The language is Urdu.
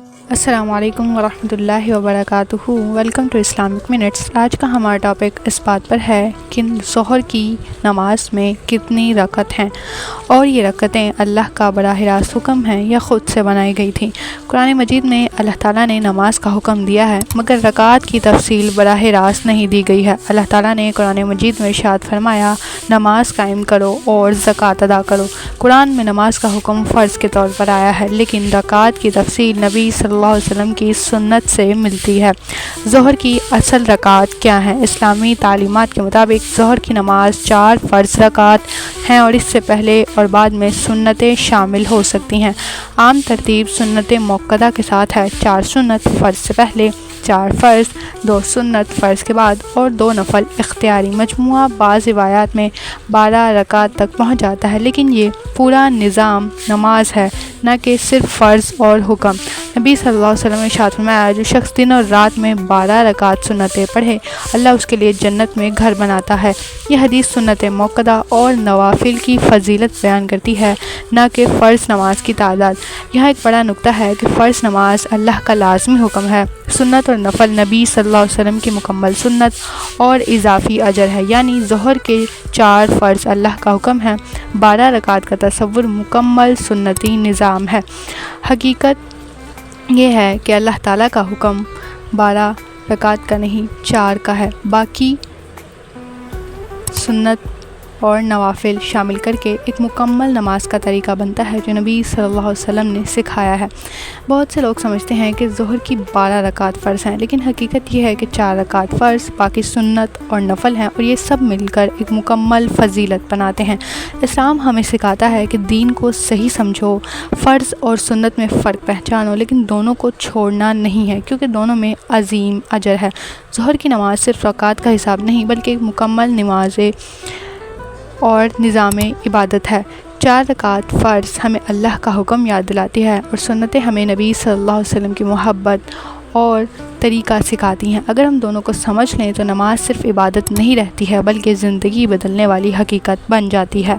السلام علیکم ورحمۃ اللہ وبرکاتہ۔ Welcome to Islamic minutes. آج کا ہمارا ٹاپک اس بات پر ہے کہ ظہر کی نماز میں کتنی رکعت ہیں اور یہ رکعتیں اللہ کا براہ راست حکم ہیں یا خود سے بنائی گئی تھیں۔ قرآن مجید میں اللہ تعالیٰ نے نماز کا حکم دیا ہے مگر رکعات کی تفصیل براہ راست نہیں دی گئی ہے۔ اللہ تعالیٰ نے قرآن مجید میں ارشاد فرمایا، نماز قائم کرو اور زکوٰۃ ادا کرو۔ قرآن میں نماز کا حکم فرض کے طور پر آیا ہے لیکن رکعات کی تفصیل نبی صلی اللہ علیہ وسلم کی سنت سے ملتی ہے۔ ظہر کی اصل رکعات کیا ہیں؟ اسلامی تعلیمات کے مطابق ظہر کی نماز 4 فرض رکعات ہیں اور اس سے پہلے اور بعد میں سنتیں شامل ہو سکتی ہیں۔ عام ترتیب سنت موقدہ کے ساتھ ہے: 4 سنت فرض سے پہلے، 4 فرض، 2 سنت فرض کے بعد اور 2 نفل اختیاری۔ مجموعہ بعض روایات میں 12 رکعات تک پہنچ جاتا ہے لیکن یہ پورا نظام نماز ہے نہ کہ صرف فرض اور حکم۔ نبی صلی اللہ علیہ وسلم نے ارشاد فرمایا، جو شخص دن اور رات میں 12 رکعات سنتیں پڑھے اللہ اس کے لیے جنت میں گھر بناتا ہے۔ یہ حدیث سنت موقدہ اور نوافل کی فضیلت بیان کرتی ہے نہ کہ فرض نماز کی تعداد۔ یہاں ایک بڑا نکتہ ہے کہ فرض نماز اللہ کا لازمی حکم ہے، سنت اور نفل نبی صلی اللہ علیہ وسلم کی مکمل سنت اور اضافی اجر ہے، یعنی ظہر کے 4 فرض اللہ کا حکم ہے، 12 رکعات کا تصور مکمل سنتی نظام ہے۔ حقیقت یہ ہے کہ اللہ تعالیٰ کا حکم 12 رکعات کا نہیں 4 کا ہے، باقی سنت اور نوافل شامل کر کے ایک مکمل نماز کا طریقہ بنتا ہے جو نبی صلی اللہ علیہ وسلم نے سکھایا ہے۔ بہت سے لوگ سمجھتے ہیں کہ ظہر کی 12 رکعات فرض ہیں لیکن حقیقت یہ ہے کہ 4 رکعات فرض، باقی سنت اور نفل ہیں اور یہ سب مل کر ایک مکمل فضیلت بناتے ہیں۔ اسلام ہمیں سکھاتا ہے کہ دین کو صحیح سمجھو، فرض اور سنت میں فرق پہچانو لیکن دونوں کو چھوڑنا نہیں ہے کیونکہ دونوں میں عظیم اجر ہے۔ ظہر کی نماز صرف رکعات کا حساب نہیں بلکہ ایک مکمل نماز اور نظام عبادت ہے۔ 4 رکعات فرض ہمیں اللہ کا حکم یاد دلاتی ہے اور سنتیں ہمیں نبی صلی اللہ علیہ وسلم کی محبت اور طریقہ سکھاتی ہیں۔ اگر ہم دونوں کو سمجھ لیں تو نماز صرف عبادت نہیں رہتی ہے بلکہ زندگی بدلنے والی حقیقت بن جاتی ہے۔